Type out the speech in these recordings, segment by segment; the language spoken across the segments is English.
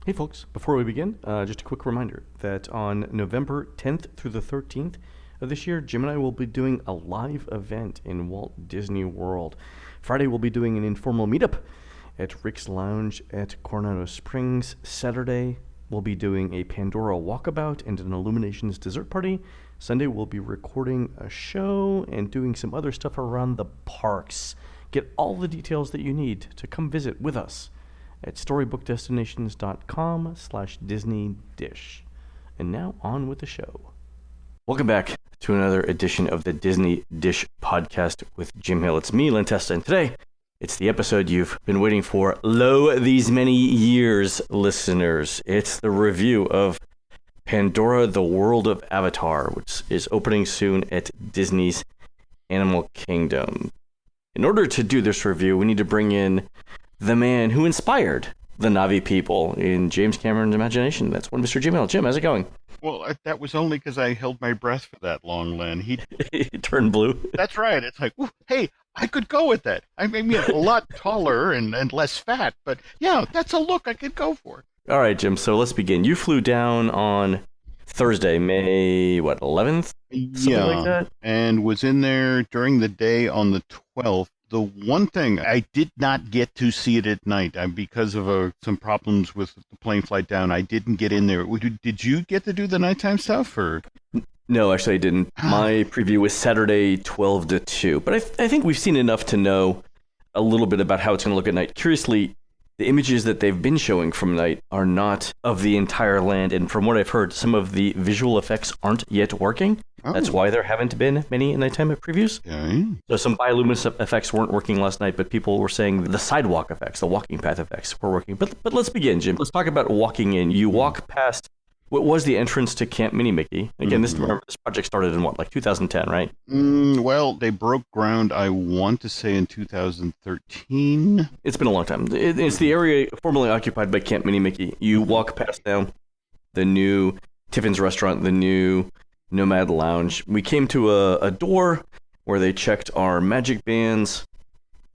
Hey folks, before we begin, just a quick reminder that on November 10th through the 13th of this year, Jim and I will be doing a live event in Walt Disney World. Friday we'll be doing an informal meetup at Rick's Lounge at Coronado Springs. Saturday we'll be doing a Pandora walkabout and an Illuminations dessert party. Sunday we'll be recording a show and doing some other stuff around the parks. Get all the details that you need to come visit with us at storybookdestinations.com/DisneyDish. And now on with the show. Welcome back to another edition of the Disney Dish podcast with Jim Hill. It's me, Len Testa, and today it's the episode you've been waiting for these many years, listeners. It's the review of Pandora, the World of Avatar, which is opening soon at Disney's Animal Kingdom. In order to do this review, we need to bring in the man who inspired the Na'vi people in James Cameron's imagination. That's one Mr. Jim Hill. Jim, how's it going? Well, that was only because I held my breath for that long, Len. He turned blue. That's right. It's like, ooh, hey, I could go with that. I mean, a lot taller and less fat, but yeah, that's a look I could go for. All right, Jim, so let's begin. You flew down on Thursday, May, 11th? Something like that? And was in there during the day on the 12th. The one thing, I did not get to see it at night because of some problems with the plane flight down. I didn't get in there. Did you get to do the nighttime stuff? Or? No, actually I didn't. My preview was Saturday 12 to 2. But I think we've seen enough to know a little bit about how it's going to look at night. Curiously, the images that they've been showing from night are not of the entire land. And from what I've heard, some of the visual effects aren't yet working. Oh. That's why there haven't been many nighttime previews. Okay. So some bioluminescent effects weren't working last night, but people were saying the sidewalk effects, the walking path effects were working. But let's begin, Jim. Let's talk about walking in. You walk past what was the entrance to Camp Mini Mickey. Again, this project started in 2010, right? Well, they broke ground, I want to say, in 2013. It's been a long time. It's the area formerly occupied by Camp Mini Mickey. You walk past now the new Tiffin's restaurant, the new Nomad Lounge. We came to a door where they checked our magic bands.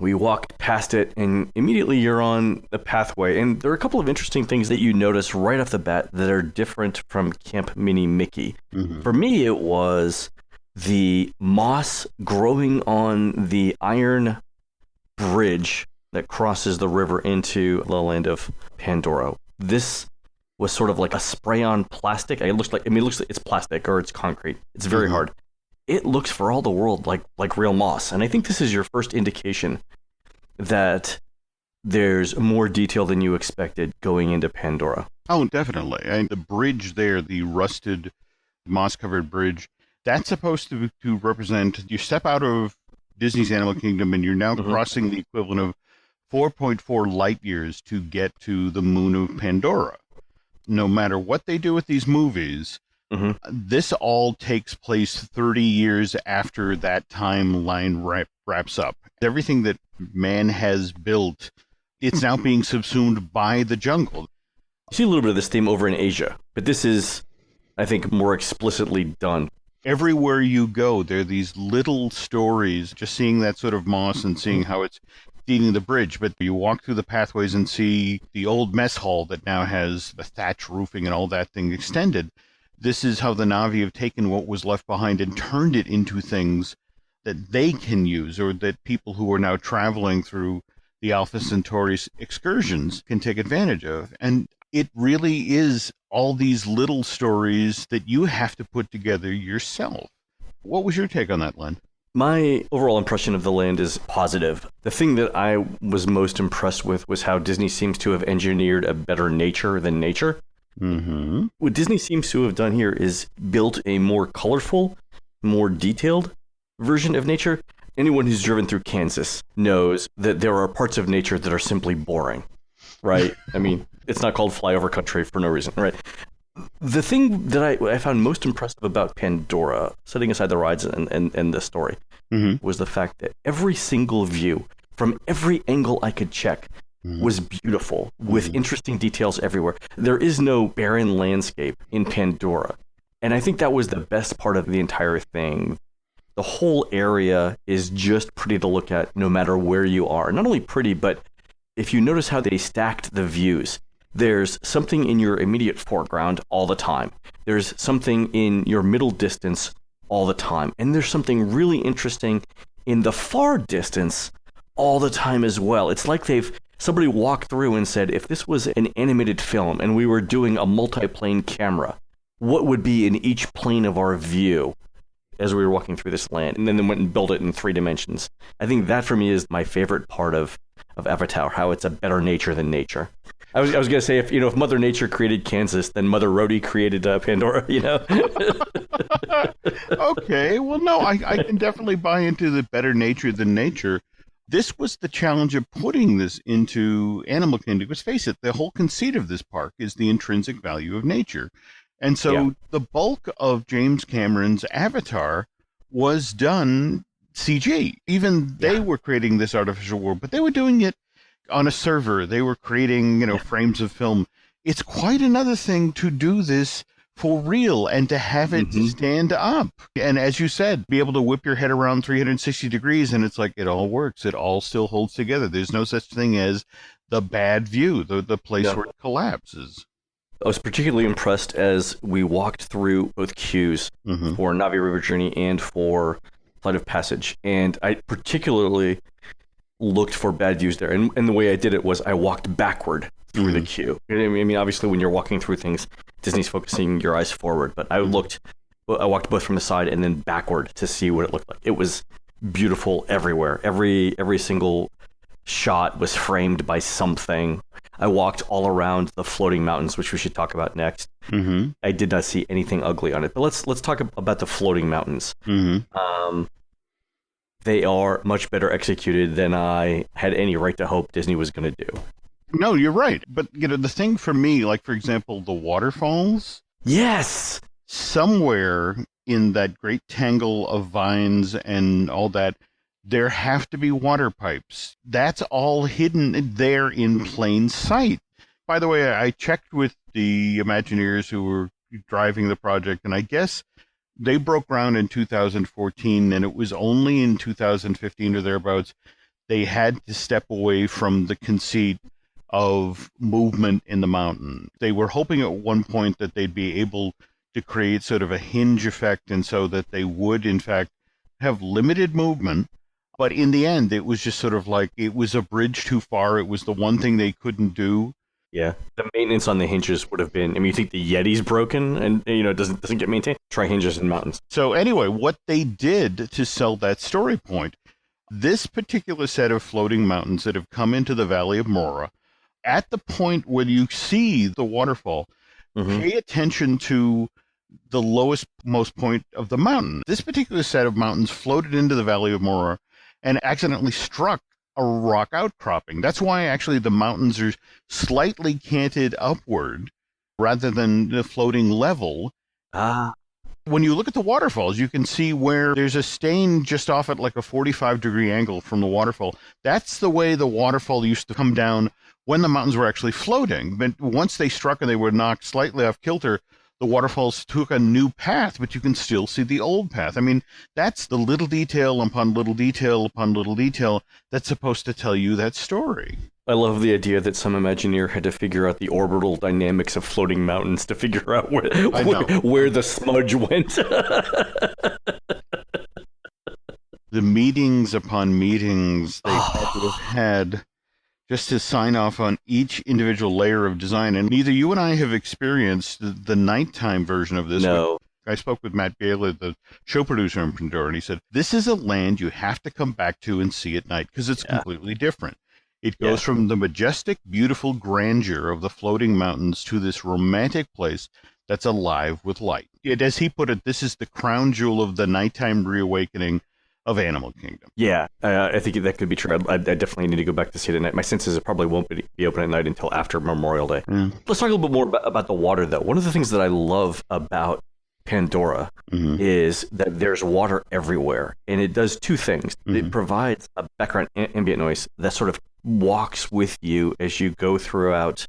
We walked past it, and immediately you're on the pathway. And there are a couple of interesting things that you notice right off the bat that are different from Camp Mini Mickey. Mm-hmm. For me, it was the moss growing on the iron bridge that crosses the river into the land of Pandora. This was sort of like a spray-on plastic. It looks like it's plastic or it's concrete. It's very hard. It looks for all the world like real moss. And I think this is your first indication that there's more detail than you expected going into Pandora. Oh, definitely. And the bridge there, the rusted, moss-covered bridge, that's supposed to represent, you step out of Disney's Animal Kingdom and you're now crossing the equivalent of 4.4 light years to get to the moon of Pandora. No matter what they do with these movies, this all takes place 30 years after that timeline wraps up. Everything that man has built, it's now being subsumed by the jungle. You see a little bit of this theme over in Asia, but this is, I think, more explicitly done. Everywhere you go, there are these little stories, just seeing that sort of moss and seeing how it's feeding the bridge. But you walk through the pathways and see the old mess hall that now has the thatch roofing and all that thing extended. This is how the Na'vi have taken what was left behind and turned it into things that they can use, or that people who are now traveling through the Alpha Centauri excursions can take advantage of. And it really is all these little stories that you have to put together yourself. What was your take on that, Len? My overall impression of the land is positive. The thing that I was most impressed with was how Disney seems to have engineered a better nature than nature. Mm-hmm. What Disney seems to have done here is built a more colorful, more detailed version of nature. Anyone who's driven through Kansas knows that there are parts of nature that are simply boring, right? I mean, it's not called flyover country for no reason, right? The thing that I found most impressive about Pandora, setting aside the rides and the story, was the fact that every single view, from every angle I could check, was beautiful, with interesting details everywhere. There is no barren landscape in Pandora. And I think that was the best part of the entire thing. The whole area is just pretty to look at no matter where you are. Not only pretty, but if you notice how they stacked the views, There's something in your immediate foreground all the time. There's something in your middle distance all the time. And there's something really interesting in the far distance all the time as well. It's like somebody walked through and said, if this was an animated film and we were doing a multi-plane camera, what would be in each plane of our view as we were walking through this land? And then they went and built it in 3 dimensions. I think that for me is my favorite part of Avatar, how it's a better nature than nature. I was going to say, if Mother Nature created Kansas, then Mother Rhodey created Pandora, Okay, well, no, I can definitely buy into the better nature than nature. This was the challenge of putting this into Animal Kingdom. Because face it, the whole conceit of this park is the intrinsic value of nature. And so the bulk of James Cameron's Avatar was done CG. Even they were creating this artificial world, but they were doing it on a server. They were creating, frames of film. It's quite another thing to do this for real and to have it stand up. And as you said, be able to whip your head around 360 degrees and it's like it all works. It all still holds together. There's no such thing as the bad view, the place where it collapses. I was particularly impressed as we walked through both queues for Navi River Journey and for Flight of Passage. And I particularly looked for bad views there. And the way I did it was I walked backward through the queue. I mean, obviously, when you're walking through things, Disney's focusing your eyes forward. But I walked both from the side and then backward to see what it looked like. It was beautiful everywhere. Every single shot was framed by something. I walked all around the floating mountains, which we should talk about next. I did not see anything ugly on it. But let's talk about the floating mountains. They are much better executed than I had any right to hope Disney was going to do. No, you're right. But, the thing for me, like, for example, the waterfalls. Yes! Somewhere in that great tangle of vines and all that, there have to be water pipes. That's all hidden there in plain sight. By the way, I checked with the Imagineers who were driving the project, and I guess they broke ground in 2014, and it was only in 2015 or thereabouts they had to step away from the conceit of movement in the mountain. They were hoping at one point that they'd be able to create sort of a hinge effect, and so that they would, in fact, have limited movement. But in the end, it was just sort of like it was a bridge too far. It was the one thing they couldn't do. Yeah, the maintenance on the hinges would have been. I mean, you think the Yeti's broken and doesn't get maintained? Try hinges in mountains. So anyway, what they did to sell that story point, this particular set of floating mountains that have come into the Valley of Mora, at the point where you see the waterfall, pay attention to the lowest most point of the mountain. This particular set of mountains floated into the Valley of Mora and accidentally struck a rock outcropping. That's why actually the mountains are slightly canted upward rather than the floating level. When you look at the waterfalls, you can see where there's a stain just off at like a 45-degree angle from the waterfall. That's the way the waterfall used to come down when the mountains were actually floating. But once they struck and they were knocked slightly off kilter, the waterfalls took a new path, but you can still see the old path. I mean, that's the little detail upon little detail upon little detail that's supposed to tell you that story. I love the idea that some Imagineer had to figure out the orbital dynamics of floating mountains to figure out where the smudge went. The meetings upon meetings they had to have had just to sign off on each individual layer of design. And neither you and I have experienced the nighttime version of this. No. I spoke with Matt Gaylor, the show producer in Pandora, and he said, this is a land you have to come back to and see at night because it's completely different. It goes from the majestic, beautiful grandeur of the floating mountains to this romantic place that's alive with light. As he put it, this is the crown jewel of the nighttime reawakening of Animal Kingdom. Yeah, I think that could be true. I definitely need to go back to see it at night. My sense is it probably won't be open at night until after Memorial Day. Let's talk a little bit more about the water, though. One of the things that I love about Pandora is that there's water everywhere, and it does two things. It provides a background ambient noise that sort of walks with you as you go throughout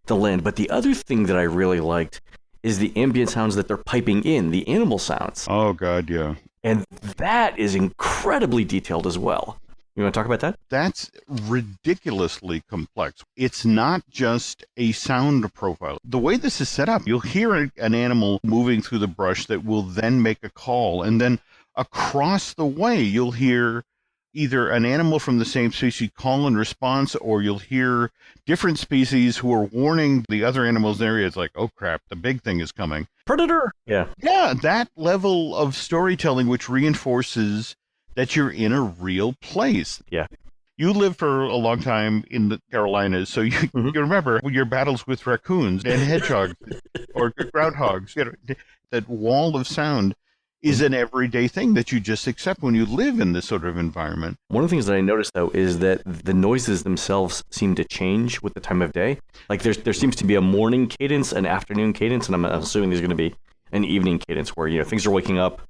the land. But the other thing that I really liked is the ambient sounds that they're piping in, the animal sounds. Oh, God, yeah. And that is incredibly detailed as well. You want to talk about that? That's ridiculously complex. It's not just a sound profile. The way this is set up, you'll hear an animal moving through the brush that will then make a call, and then across the way, you'll hear either an animal from the same species call in response, or you'll hear different species who are warning the other animals in the area. It's like, oh crap, the big thing is coming. Predator! Yeah. Yeah, that level of storytelling, which reinforces that you're in a real place. Yeah. You lived for a long time in the Carolinas, so you remember your battles with raccoons and hedgehogs or groundhogs. That wall of sound is an everyday thing that you just accept when you live in this sort of environment. One of the things that I noticed, though, is that the noises themselves seem to change with the time of day. Like there seems to be a morning cadence, an afternoon cadence, and I'm assuming there's going to be an evening cadence where things are waking up.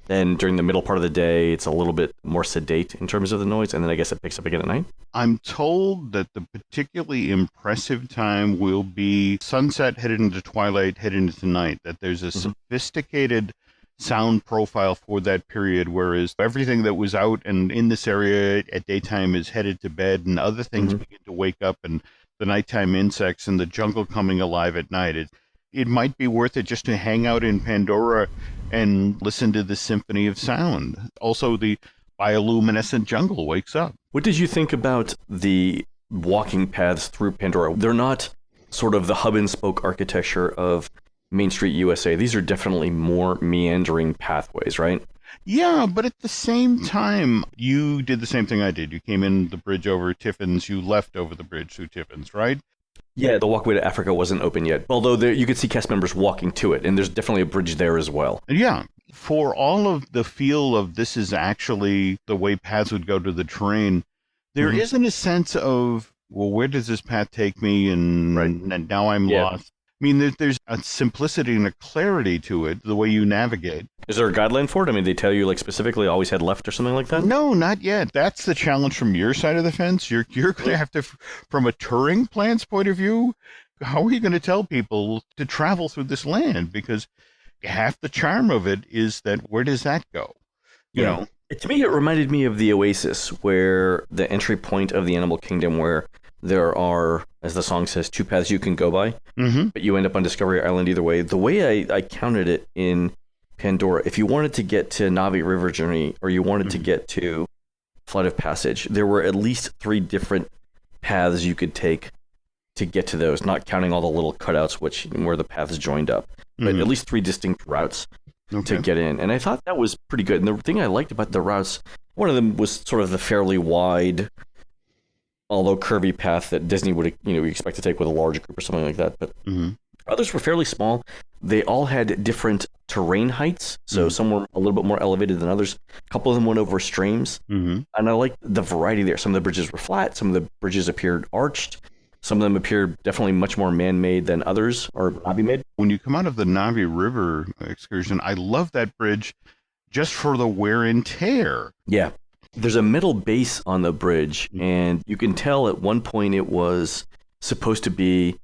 Then during the middle part of the day, it's a little bit more sedate in terms of the noise, and then I guess it picks up again at night. I'm told that the particularly impressive time will be sunset, headed into twilight, headed into night, that there's a sophisticated sound profile for that period, whereas everything that was out and in this area at daytime is headed to bed, and other things begin to wake up, and the nighttime insects and the jungle coming alive at night. It might be worth it just to hang out in Pandora and listen to the symphony of sound. Also, the bioluminescent jungle wakes up. What did you think about the walking paths through Pandora? They're not sort of the hub and spoke architecture of Main Street USA. These are definitely more meandering pathways, right? Yeah, but at the same time, you did the same thing I did. You came in the bridge over Tiffin's, you left over the bridge through Tiffin's, right? Yeah, the walkway to Africa wasn't open yet, although you could see cast members walking to it, and there's definitely a bridge there as well. Yeah, for all of the feel of this is actually the way paths would go to the terrain, there isn't a sense of, well, where does this path take me, and now I'm lost. I mean, there's a simplicity and a clarity to it, the way you navigate. Is there a guideline for it? I mean, they tell you, like, specifically always head left or something like that? No, not yet. That's the challenge from your side of the fence. You're going to have to, from a touring plan's point of view, how are you going to tell people to travel through this land? Because half the charm of it is that, where does that go? You know? To me, it reminded me of the Oasis, where the entry point of the Animal Kingdom, where there are, as the song says, two paths you can go by, but you end up on Discovery Island either way. The way I counted it in Pandora, if you wanted to get to Navi River Journey, or you wanted to get to Flight of Passage, there were at least 3 different paths you could take to get to those, not counting all the little cutouts where the paths joined up, but at least 3 distinct routes to get in. And I thought that was pretty good. And the thing I liked about the routes, one of them was sort of the fairly wide, although curvy path that Disney would expect to take with a large group or something like that. But others were fairly small. They all had different terrain heights, so some were a little bit more elevated than others. A couple of them went over streams, and I liked the variety there. Some of the bridges were flat, some of the bridges appeared arched, some of them appeared definitely much more man-made than others, or Navi-made. When you come out of the Navi River excursion, I love that bridge just for the wear and tear. Yeah. There's a metal base on the bridge, and you can tell at one point it was supposed to be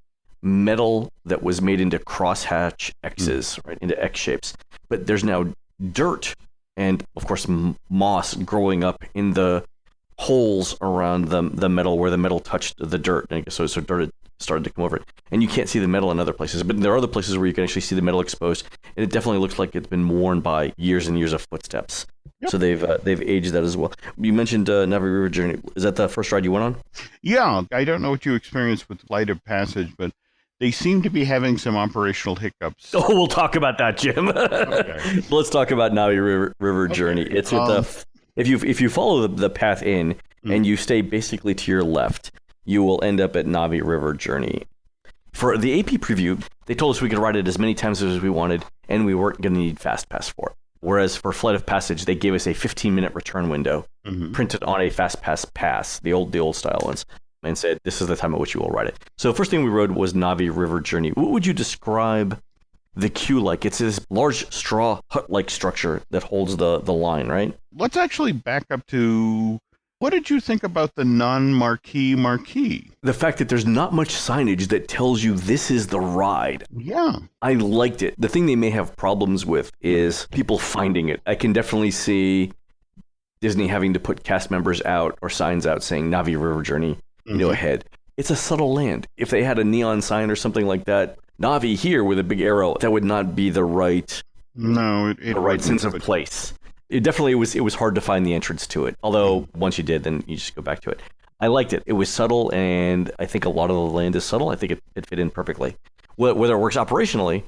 metal that was made into crosshatch X's, right, into X shapes. But there's now dirt and, of course, moss growing up in the holes around the metal where the metal touched the dirt. And so dirt started to come over it. And you can't see the metal in other places, but there are other places where you can actually see the metal exposed, and it definitely looks like it's been worn by years and years of footsteps. Yep. So they've aged that as well. You mentioned Navi River Journey. Is that the first ride you went on? Yeah, I don't know what you experienced with Flight of Passage, but they seem to be having some operational hiccups. Oh, we'll talk about that, Jim. Okay. Let's talk about Navi River Journey. It's with if you follow the path in and you stay basically to your left, you will end up at Navi River Journey. For the AP preview, they told us we could ride it as many times as we wanted, and we weren't going to need Fast Pass for it. Whereas for Flight of Passage, they gave us a 15-minute return window printed on a Fast Pass, the old style ones, and said, this is the time at which you will ride it. So first thing we rode was Navi River Journey. What would you describe the queue like? It's this large straw hut-like structure that holds the line, right? Let's actually back up to, what did you think about the non-marquee? The fact that there's not much signage that tells you this is the ride. Yeah. I liked it. The thing they may have problems with is people finding it. I can definitely see Disney having to put cast members out or signs out saying Navi River Journey, ahead. It's a subtle land. If they had a neon sign or something like that, Navi here with a big arrow, that would not be the right sense of place. It definitely was hard to find the entrance to it. Although once you did, then you just go back to it. I liked it. It was subtle, and I think a lot of the land is subtle. I think it fit in perfectly. Whether it works operationally,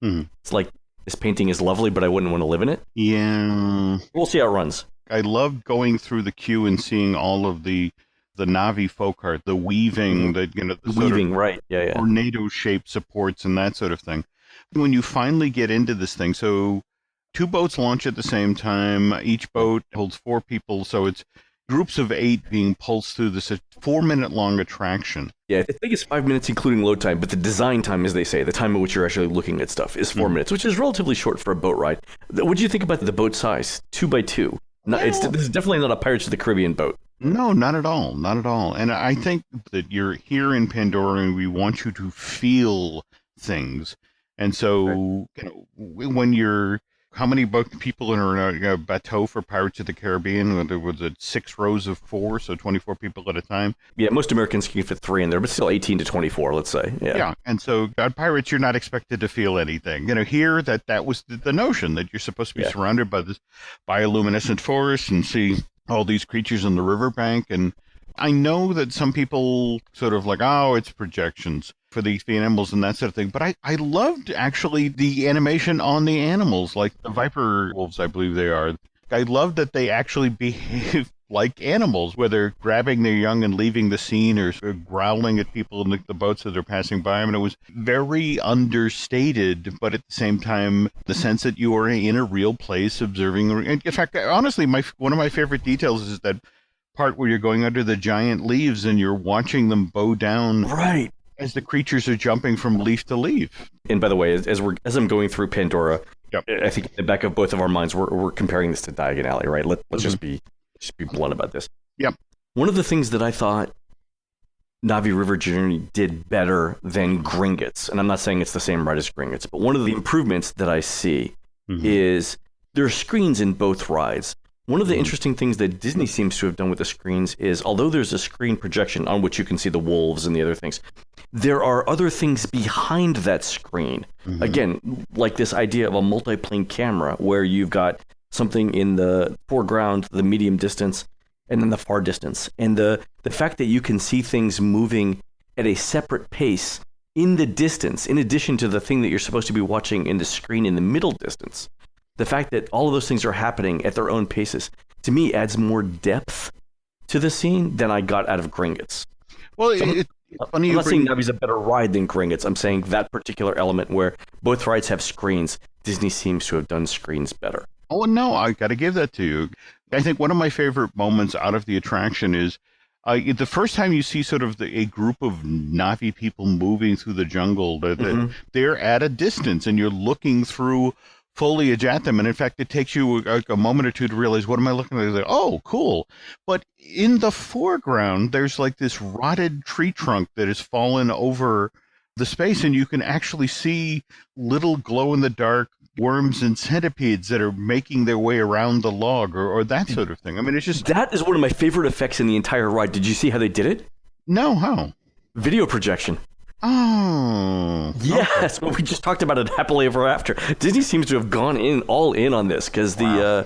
it's like this painting is lovely, but I wouldn't want to live in it. Yeah. We'll see how it runs. I loved going through the queue and seeing all of the Navi folk art, the weaving, the weaving, right? Yeah. Tornado-shaped supports and that sort of thing. When you finally get into this thing, so 2 boats launch at the same time. Each boat holds 4 people, so it's groups of 8 being pulsed through this 4-minute-long attraction. Yeah, I think it's 5 minutes including load time, but the design time, as they say, the time at which you're actually looking at stuff, is 4 minutes, which is relatively short for a boat ride. What do you think about the boat size? 2 by 2. This is definitely not a Pirates of the Caribbean boat. No, not at all. Not at all. And I think that you're here in Pandora and we want you to feel things. And so, when you're, how many people are in a bateau for Pirates of the Caribbean? Was it 6 rows of 4, so 24 people at a time? Yeah, most Americans can fit 3 in there, but still 18 to 24, let's say. Yeah, and so on Pirates, you're not expected to feel anything. Here, that was the notion, that you're supposed to be surrounded by this bioluminescent forest and see all these creatures on the riverbank. And I know that some people sort of like, oh, it's projections for the animals and that sort of thing. But I loved actually the animation on the animals, like the viper wolves, I believe they are. I love that they actually behave like animals, whether grabbing their young and leaving the scene or sort of growling at people in the boats that are passing by. I mean, it was very understated, but at the same time, the sense that you are in a real place observing. In fact, honestly, one of my favorite details is that part where you're going under the giant leaves and you're watching them bow down. Right. As the creatures are jumping from leaf to leaf. And by the way, as I'm going through Pandora, I think in the back of both of our minds, we're comparing this to Diagon Alley, right? Let's just be blunt about this. Yep. One of the things that I thought Navi River Journey did better than Gringotts, and I'm not saying it's the same ride as Gringotts, but one of the improvements that I see is there are screens in both rides. One of the interesting things that Disney seems to have done with the screens is, although there's a screen projection on which you can see the wolves and the other things, there are other things behind that screen. Again, like this idea of a multi-plane camera where you've got something in the foreground, the medium distance, and then the far distance. And the fact that you can see things moving at a separate pace in the distance, in addition to the thing that you're supposed to be watching in the screen in the middle distance, the fact that all of those things are happening at their own paces, to me, adds more depth to the scene than I got out of Gringotts. Well, it's funny. I'm not saying Navi's a better ride than Gringotts. I'm saying that particular element where both rides have screens, Disney seems to have done screens better. Oh, no, I got to give that to you. I think one of my favorite moments out of the attraction is the first time you see sort of a group of Navi people moving through the jungle, they're at a distance and you're looking through foliage at them. And in fact, it takes you a moment or two to realize, what am I looking at? Like, oh, cool. But in the foreground, there's like this rotted tree trunk that has fallen over the space. And you can actually see little glow-in-the-dark worms and centipedes that are making their way around the log or that sort of thing. I mean, it's just... That is one of my favorite effects in the entire ride. Did you see how they did it? No, how? Video projection. Oh. Yes, well, we just talked about it happily ever after. Disney seems to have gone all in on this because I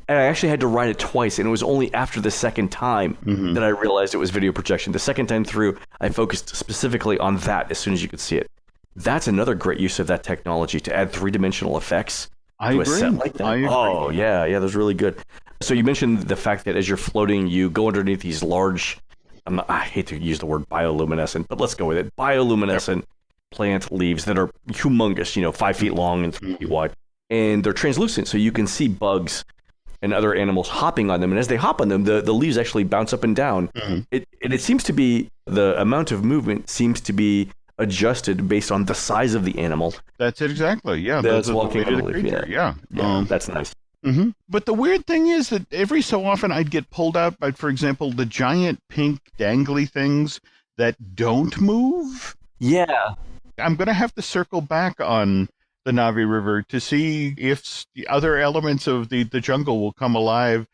actually had to ride it twice, and it was only after the second time that I realized it was video projection. The second time through, I focused specifically on that as soon as you could see it. That's another great use of that technology to add 3-dimensional effects to a set like that. I agree. Oh, yeah, that was really good. So you mentioned the fact that as you're floating, you go underneath these large... I hate to use the word bioluminescent, but let's go with it. Bioluminescent plant leaves that are humongous, 5 feet long and 3 feet wide. And they're translucent, so you can see bugs and other animals hopping on them. And as they hop on them, the leaves actually bounce up and down. It seems to be, the amount of movement seems to be adjusted based on the size of the animal. That's it exactly, yeah. That's walking on the leaf, yeah. That's nice. But the weird thing is that every so often I'd get pulled out by, for example, the giant pink dangly things that don't move. Yeah. I'm going to have to circle back on the Navi River to see if the other elements of the jungle will come alive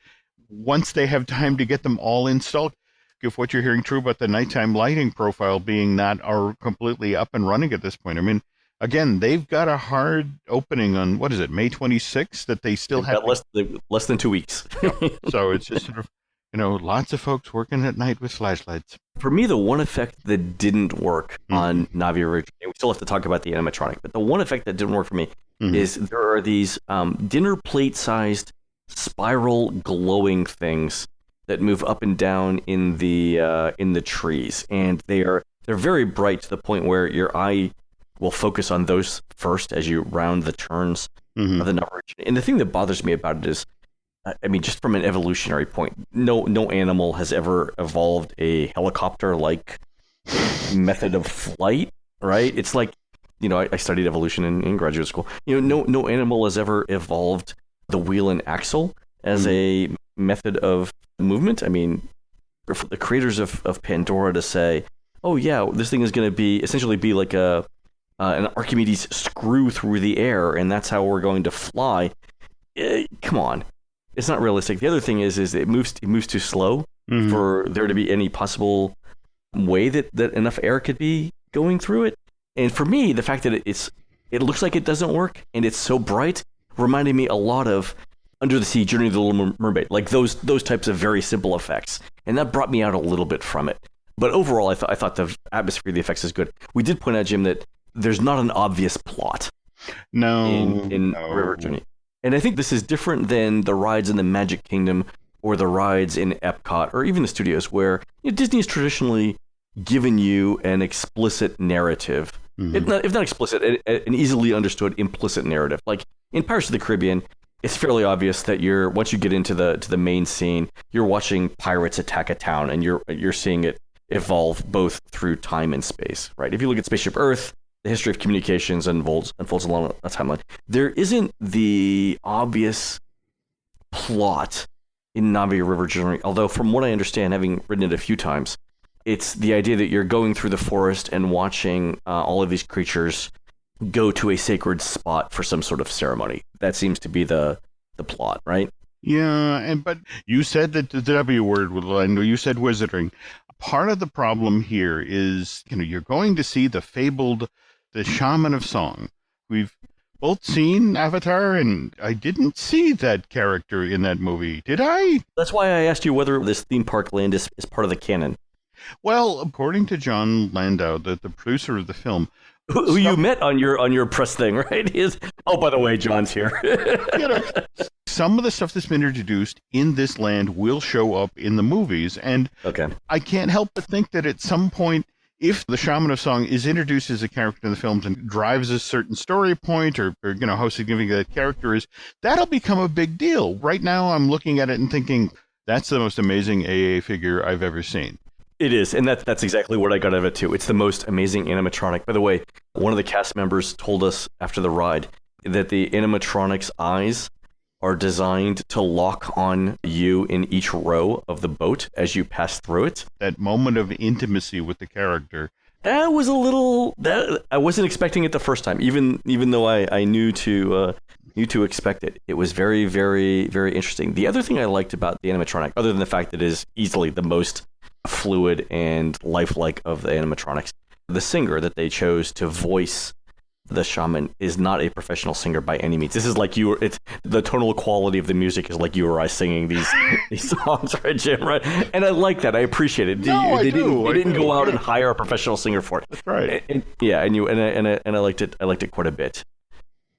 once they have time to get them all installed, if what you're hearing true about the nighttime lighting profile being not are completely up and running at this point. I mean, again, they've got a hard opening on, what is it, May 26th, that they still They've have got less than 2 weeks. So it's just sort of, lots of folks working at night with flashlights. For me, the one effect that didn't work on Mm-hmm. Navi originally, we still have to talk about the animatronic, but the one effect that didn't work for me is there are these dinner plate-sized spiral glowing things that move up and down in the trees, and they're very bright to the point where your eye will focus on those first as you round the turns of the Navi. And the thing that bothers me about it is, I mean, just from an evolutionary point, no animal has ever evolved a helicopter-like method of flight, right? It's like, I studied evolution in graduate school. No animal has ever evolved the wheel and axle as a method of movement. I mean, for the creators of Pandora to say, oh yeah, this thing is going to essentially be like an Archimedes screw through the air, and that's how we're going to fly. Come on. It's not realistic. The other thing is it moves too slow for there to be any possible way that enough air could be going through it. And for me, the fact that it looks like it doesn't work and it's so bright reminded me a lot of Under the Sea, Journey of the Little Mermaid, like those types of very simple effects. And that brought me out a little bit from it. But overall, I thought the atmosphere of the effects is good. We did point out, Jim, that there's not an obvious plot in River Journey. And I think this is different than the rides in the Magic Kingdom or the rides in Epcot or even the studios, where Disney has traditionally given you an explicit narrative. If not explicit, an easily understood implicit narrative. Like in Pirates of the Caribbean, it's fairly obvious that once you get into the main scene, you're watching pirates attack a town, and you're seeing it evolve both through time and space, right? If you look at Spaceship Earth, the history of communications unfolds along a timeline. There isn't the obvious plot in Navi River Journey, although from what I understand, having ridden it a few times, it's the idea that you're going through the forest and watching all of these creatures go to a sacred spot for some sort of ceremony. That seems to be the plot, right? Yeah, but you said that the W word, I know you said wizarding. Part of the problem here is, you're going to see the shaman of song. We've both seen Avatar, and I didn't see that character in that movie. Did I? That's why I asked you whether this theme park land is part of the canon. Well, according to John Landau, the producer of the film, who you met on your press thing, right? Oh, by the way, John's here. Some of the stuff that's been introduced in this land will show up in the movies, and okay. I can't help but think that at some point, if the Shaman of Song is introduced as a character in the films and drives a certain story point, or how significant that character is, that'll become a big deal. Right now, I'm looking at it and thinking, that's the most amazing AA figure I've ever seen. It is, and that's exactly what I got out of it too. It's the most amazing animatronic. By the way, one of the cast members told us after the ride that the animatronic's eyes are designed to lock on you in each row of the boat as you pass through it. That moment of intimacy with the character. That was I wasn't expecting it the first time, even though I knew to expect it. It was very, very, very interesting. The other thing I liked about the animatronic, other than the fact that it is easily the most fluid and lifelike of the animatronics, the singer that they chose to voice the shaman is not a professional singer by any means. This is like it's the tonal quality of the music is like you or I singing these songs, right, Jim? Right, and I like that. I appreciate it. They didn't go out and hire a professional singer for it. That's right. And I liked it. I liked it quite a bit.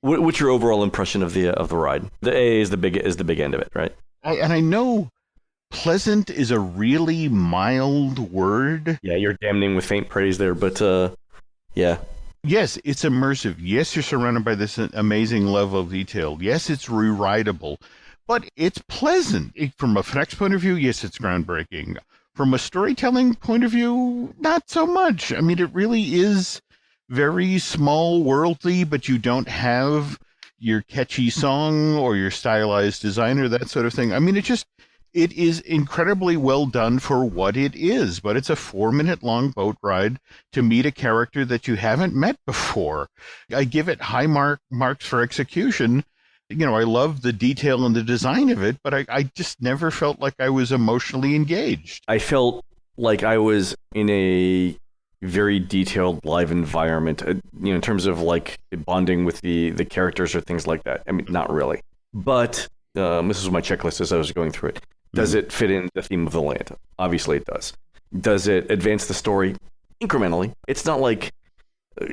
What's your overall impression of the ride? The A is the big end of it, right? I know pleasant is a really mild word. Yeah, you're damning with faint praise there, but yeah. Yes, it's immersive. Yes, you're surrounded by this amazing level of detail. Yes, it's re-rideable, but it's pleasant. From a FX point of view, yes, it's groundbreaking. From a storytelling point of view, not so much. I mean, it really is very small worldly, but you don't have your catchy song or your stylized design or that sort of thing. I mean, it is incredibly well done for what it is, but it's a 4-minute long boat ride to meet a character that you haven't met before. I give it high marks for execution. I love the detail and the design of it, but I just never felt like I was emotionally engaged. I felt like I was in a very detailed live environment, in terms of like bonding with the characters or things like that. I mean, not really. But this is my checklist as I was going through it. Does it fit in the theme of the land? Obviously, it does. Does it advance the story? Incrementally. It's not like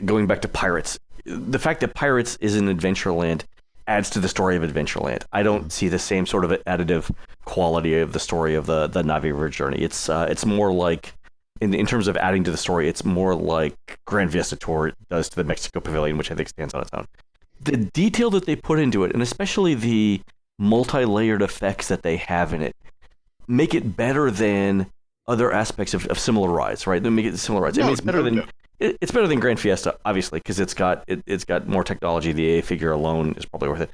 going back to Pirates. The fact that Pirates is in Adventureland adds to the story of Adventureland. I don't see the same sort of additive quality of the story of the Navi River journey. It's more like, in terms of adding to the story, it's more like Grand Fiesta Tour does to the Mexico Pavilion, which I think stands on its own. The detail that they put into it, and especially the multi-layered effects that they have in it, make it better than other aspects of similar rides, right? They make it similar rides. I mean, it's better than it's better than Grand Fiesta, obviously, because it's got more technology. The A figure alone is probably worth it.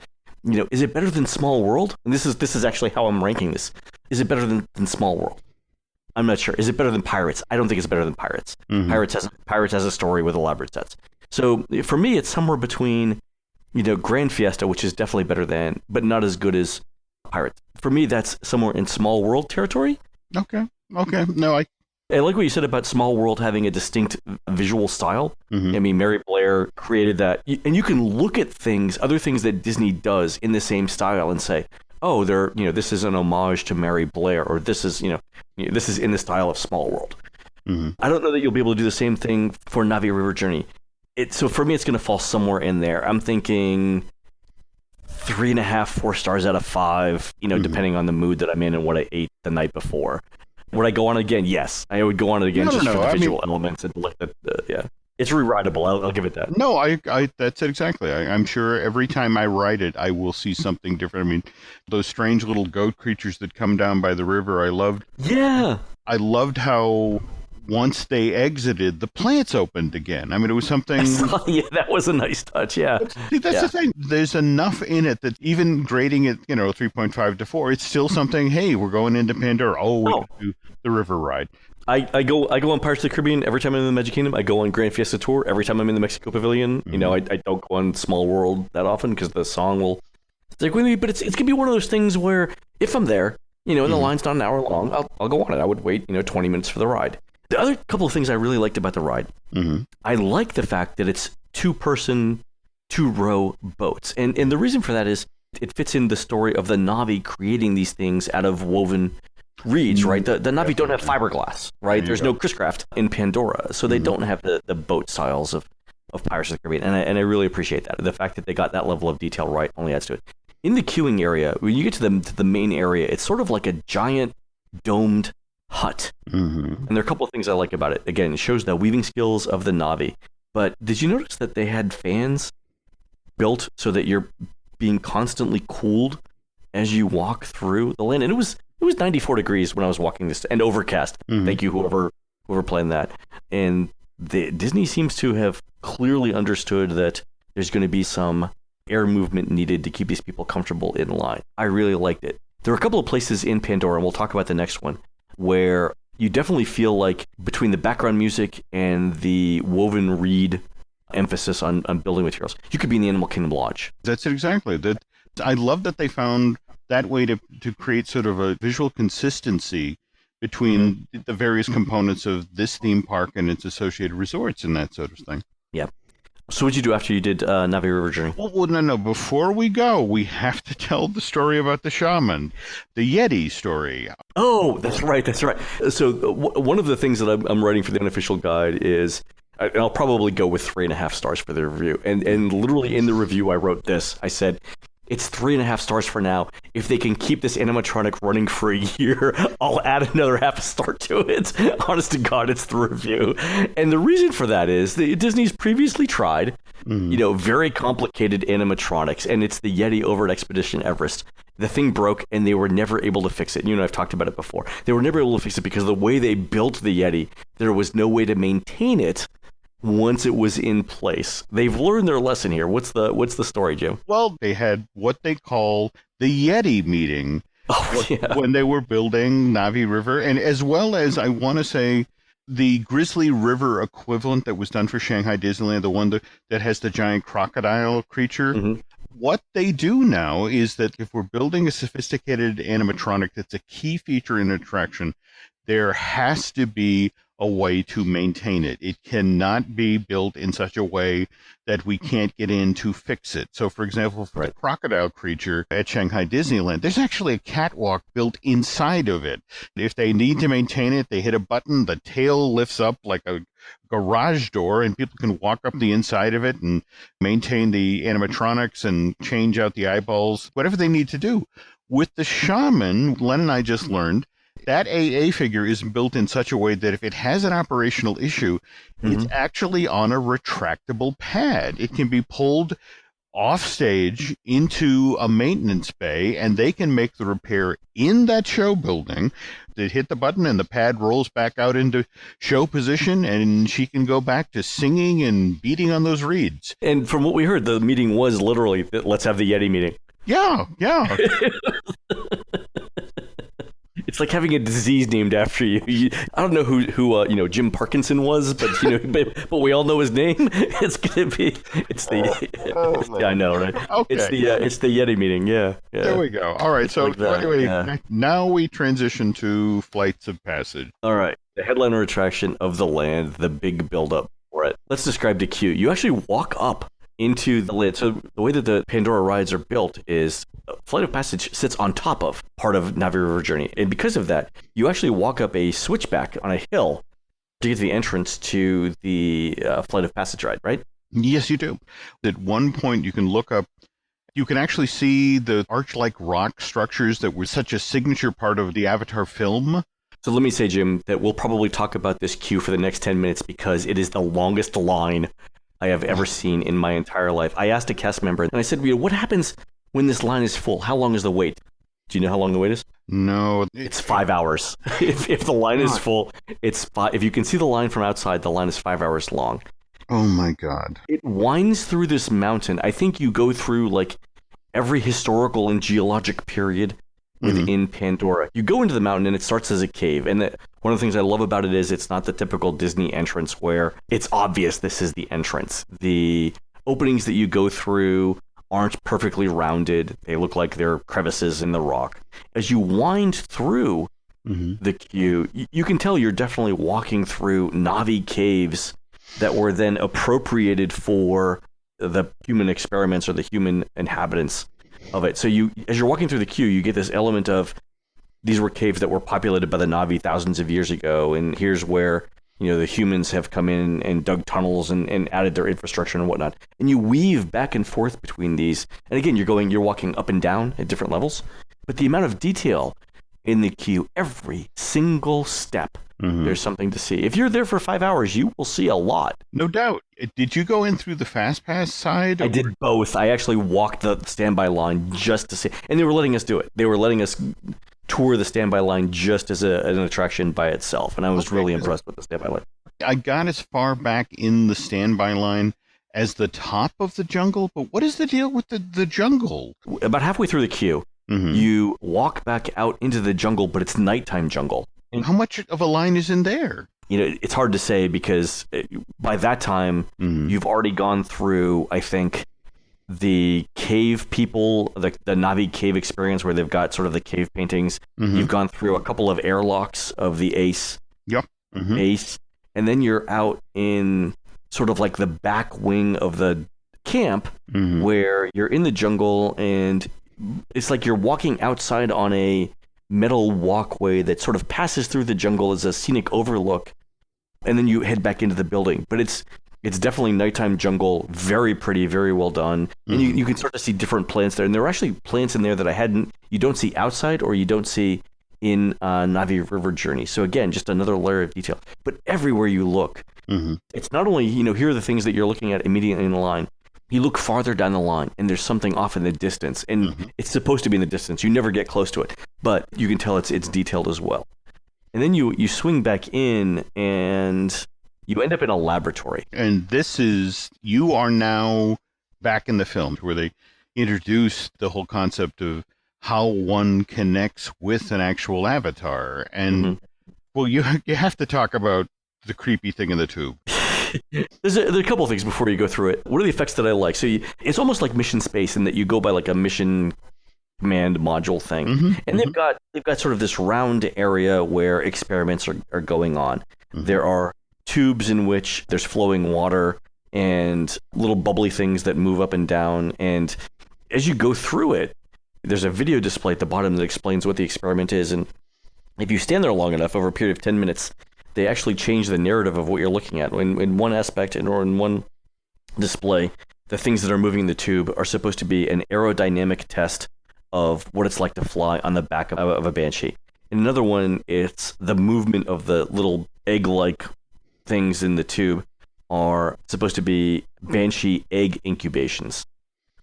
Is it better than Small World? And this is actually how I'm ranking this. Is it better than Small World? I'm not sure. Is it better than Pirates? I don't think it's better than Pirates. Mm-hmm. Pirates has a story with elaborate sets. So for me, it's somewhere between, Grand Fiesta, which is definitely better than, but not as good as Pirates. For me, that's somewhere in Small World territory. Okay. No, I like what you said about Small World having a distinct visual style. Mm-hmm. I mean, Mary Blair created that. And you can look at other things that Disney does in the same style and say, oh, this is an homage to Mary Blair, or this is, this is in the style of Small World. Mm-hmm. I don't know that you'll be able to do the same thing for Navi River Journey. So for me, it's going to fall somewhere in there. I'm thinking 3.5, 4 stars out of 5, Mm-hmm. depending on the mood that I'm in and what I ate the night before. Would I go on it again? Yes. I would go on it again for the visual elements and look at it's re-rideable. I'll give it that. No, I that's it exactly. I'm sure every time I ride it, I will see something different. I mean, those strange little goat creatures that come down by the river, I loved. Yeah. I loved how once they exited, the plants opened again. I mean, it was something. Yeah, that was a nice touch. Yeah. That's the thing. There's enough in it that even grading it, 3.5 to 4, it's still something. Hey, we're going into Pandora. Oh, we can do the river ride. I go on Pirates of the Caribbean every time I'm in the Magic Kingdom. I go on Grand Fiesta Tour every time I'm in the Mexico Pavilion. Mm-hmm. I don't go on Small World that often because the song will stick with me. But it's gonna be one of those things where if I'm there, and the line's not an hour long, I'll go on it. I would wait 20 minutes for the ride. The other couple of things I really liked about the ride, I like the fact that it's 2-person, 2-row boats, and the reason for that is it fits in the story of the Navi creating these things out of woven reeds, right? The Navi don't have fiberglass, right? There's no Chris-Craft in Pandora, so they don't have the boat styles of Pirates of the Caribbean, and I really appreciate that. The fact that they got that level of detail right only adds to it. In the queuing area, when you get to the main area, it's sort of like a giant domed hut. Mm-hmm. And there are a couple of things I like about it. Again, it shows the weaving skills of the Navi. But did you notice that they had fans built so that you're being constantly cooled as you walk through the land? And it was 94 degrees when I was walking this, and overcast. Mm-hmm. Thank you, whoever planned that. And Disney seems to have clearly understood that there's going to be some air movement needed to keep these people comfortable in line. I really liked it. There are a couple of places in Pandora, and we'll talk about the next one, where you definitely feel like between the background music and the woven reed emphasis on building materials, you could be in the Animal Kingdom Lodge. That's it exactly. I love that they found that way to create sort of a visual consistency between the various components of this theme park and its associated resorts and that sort of thing. Yeah. So what'd you do after you did Navi River Journey? Well, no. Before we go, we have to tell the story about the shaman, the Yeti story. Oh, that's right. So one of the things that I'm writing for the unofficial guide is, and I'll probably go with 3.5 stars for the review. And literally in the review, I wrote this. I said, it's 3.5 stars for now. If they can keep this animatronic running for a year, I'll add another half a star to it. Honest to God, it's the review. And the reason for that is that Disney's previously tried, very complicated animatronics, and it's the Yeti over at Expedition Everest. The thing broke, and they were never able to fix it. I've talked about it before. They were never able to fix it because of the way they built the Yeti, there was no way to maintain it once it was in place. They've learned their lesson here. What's the story, Jim? Well, they had what they call the Yeti meeting when they were building Navi River, and as well as, I want to say, the Grizzly River equivalent that was done for Shanghai Disneyland, the one that has the giant crocodile creature. Mm-hmm. what they do now is that if we're building a sophisticated animatronic that's a key feature in an attraction, there has to be a way to maintain it. It cannot be built in such a way that we can't get in to fix it. So, for example, for the crocodile creature at Shanghai Disneyland, there's actually a catwalk built inside of it. If they need to maintain it, they hit a button, the tail lifts up like a garage door, and people can walk up the inside of it and maintain the animatronics and change out the eyeballs, whatever they need to do. With the shaman, Len and I just learned that AA figure is built in such a way that if it has an operational issue, it's actually on a retractable pad. It can be pulled off stage into a maintenance bay, and they can make the repair in that show building. They hit the button and the pad rolls back out into show position, and she can go back to singing and beating on those reeds. And from what we heard, the meeting was literally, let's have the Yeti meeting. Yeah. It's like having a disease named after you. I don't know who Jim Parkinson was, but but we all know his name. It's the I know, right? Okay. It's the Yeti meeting. Yeah. There we go. All right. So anyway, now we transition to Flights of Passage. All right. The headliner attraction of the land, the big build-up for it. Let's describe the queue. You actually walk up into the lid. So the way that the Pandora rides are built is Flight of Passage sits on top of part of Navi River Journey. And because of that, you actually walk up a switchback on a hill to get to the entrance to the Flight of Passage ride, right? Yes, you do. At one point, you can look up, you can actually see the arch-like rock structures that were such a signature part of the Avatar film. So let me say, Jim, that we'll probably talk about this queue for the next 10 minutes because it is the longest line I have ever seen in my entire life. I asked a cast member, and I said, what happens when this line is full? How long is the wait? Do you know how long the wait is? No. It's 5 hours. If the line is full, it's 5. If you can see the line from outside, the line is 5 hours long. Oh, my God. It winds through this mountain. I think you go through, like, every historical and geologic period within Pandora. You go into the mountain, and it starts as a cave. And one of the things I love about it is it's not the typical Disney entrance where it's obvious this is the entrance. The openings that you go through aren't perfectly rounded. They look like they're crevices in the rock. As you wind through the queue, you can tell you're definitely walking through Navi caves that were then appropriated for the human experiments or the human inhabitants of it. So as you're walking through the queue, you get this element of these were caves that were populated by the Navi thousands of years ago, and here's where the humans have come in and dug tunnels and added their infrastructure and whatnot. And you weave back and forth between these. And again, you're walking up and down at different levels. But the amount of detail in the queue, every single step, there's something to see. If you're there for 5 hours, you will see a lot. No doubt. Did you go in through the Fast Pass side? I did both. I actually walked the standby line just to see. And they were letting us do it. They were letting us tour the standby line just as an attraction by itself. And I was really impressed with the standby line. I got as far back in the standby line as the top of the jungle, but what is the deal with the jungle? About halfway through the queue, you walk back out into the jungle, but it's nighttime jungle. And how much of a line is in there? It's hard to say because by that time, you've already gone through, I think, the cave people, the Navi cave experience where they've got sort of the cave paintings. You've gone through a couple of airlocks of the Ace. Yep. Ace. And then you're out in sort of like the back wing of the camp where you're in the jungle and it's like you're walking outside on a metal walkway that sort of passes through the jungle as a scenic overlook. And then you head back into the building. But it's definitely nighttime jungle, very pretty, very well done. And you can start to see different plants there. And there are actually plants in there that you don't see outside or you don't see in Navi River Journey. So again, just another layer of detail. But everywhere you look, it's not only, here are the things that you're looking at immediately in the line. You look farther down the line and there's something off in the distance. And it's supposed to be in the distance. You never get close to it. But you can tell it's detailed as well. And then you swing back in and you end up in a laboratory. And you are now back in the film where they introduce the whole concept of how one connects with an actual avatar. And, well, you have to talk about the creepy thing in the tube. there's a couple of things before you go through it. What are the effects that I like? So it's almost like Mission Space in that you go by like a mission command module thing, and they've got sort of this round area where experiments are going on. There are tubes in which there's flowing water and little bubbly things that move up and down, and as you go through it, there's a video display at the bottom that explains what the experiment is, and if you stand there long enough, over a period of 10 minutes, they actually change the narrative of what you're looking at. In one aspect, or in one display, the things that are moving in the tube are supposed to be an aerodynamic test of what it's like to fly on the back of a Banshee. In another one, it's the movement of the little egg-like things in the tube are supposed to be Banshee egg incubations.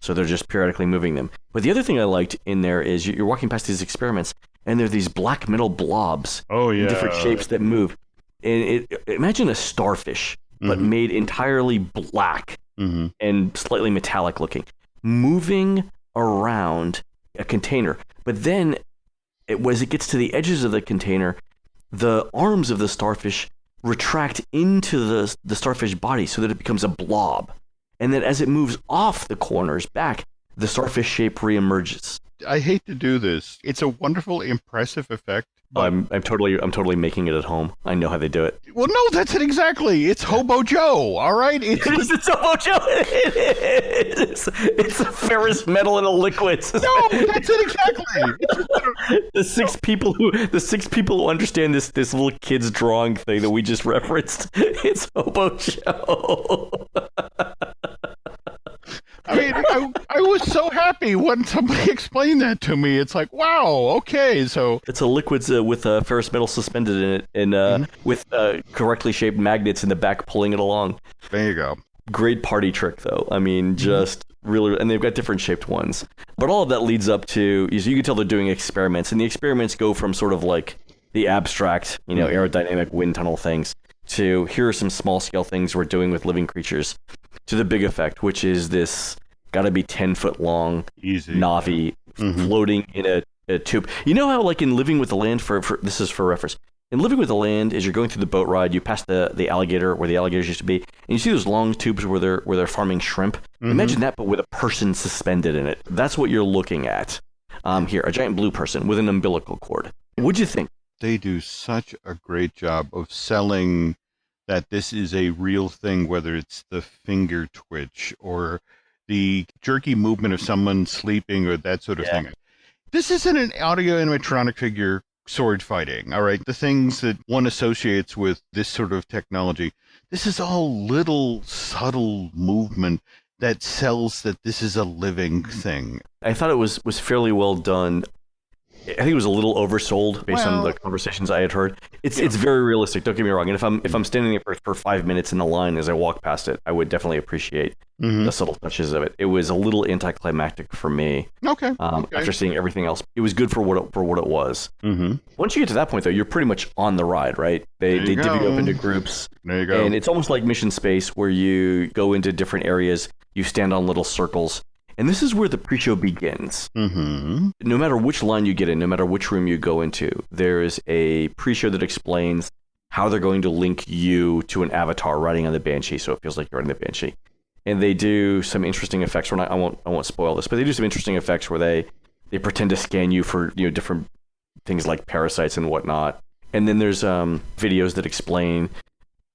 So they're just periodically moving them. But the other thing I liked in there is you're walking past these experiments, and there are these black metal blobs in different shapes that move. And imagine a starfish, but made entirely black and slightly metallic looking, moving around a container. But then, as it gets to the edges of the container, the arms of the starfish retract into the starfish body so that it becomes a blob. And then as it moves off the corners back, the starfish shape reemerges. I hate to do this. It's a wonderful, impressive effect. I'm totally making it at home. I know how they do it. Well, no, that's it exactly. It's Hobo Joe, all right? It's Hobo Joe. It's a ferrous metal in a liquid. No, that's it exactly. The six people who understand this little kid's drawing thing that we just referenced. It's Hobo Joe. I mean, I was so happy when somebody explained that to me. It's like, wow, okay, so... It's a liquid with ferrous metal suspended in it, and with correctly shaped magnets in the back pulling it along. There you go. Great party trick, though. I mean, just really... And they've got different shaped ones. But all of that leads up to... You can tell they're doing experiments, and the experiments go from sort of like the abstract, aerodynamic wind tunnel things, to here are some small-scale things we're doing with living creatures, to the big effect, which is this gotta be 10-foot long Navi floating in a tube. You know how, like in Living with the Land, for this is for reference, in Living with the Land, as you're going through the boat ride, you pass the alligator where the alligators used to be, and you see those long tubes where they're farming shrimp. Imagine that, but with a person suspended in it. That's what you're looking at here, a giant blue person with an umbilical cord. What'd you think? They do such a great job of selling that this is a real thing, whether it's the finger twitch or the jerky movement of someone sleeping or that sort of thing. This isn't an audio animatronic figure sword fighting, all right? The things that one associates with this sort of technology. This is all little subtle movement that sells that this is a living thing. I thought it was fairly well done. I think it was a little oversold based on the conversations I had heard. It's very realistic. Don't get me wrong. And if I'm standing there for 5 minutes in the line as I walk past it, I would definitely appreciate the subtle touches of it. It was a little anticlimactic for me. Okay. After seeing everything else, it was good for what it was. Once you get to that point, though, you're pretty much on the ride, right? They divvy you up into groups. There you go. And it's almost like Mission Space, where you go into different areas, you stand on little circles. And this is where the pre-show begins. No matter which line you get in, no matter which room you go into, there is a pre-show that explains how they're going to link you to an avatar riding on the Banshee, so it feels like you're on the Banshee. And they do some interesting effects. I won't spoil this, but they do some interesting effects where they pretend to scan you for different things like parasites and whatnot. And then there's videos that explain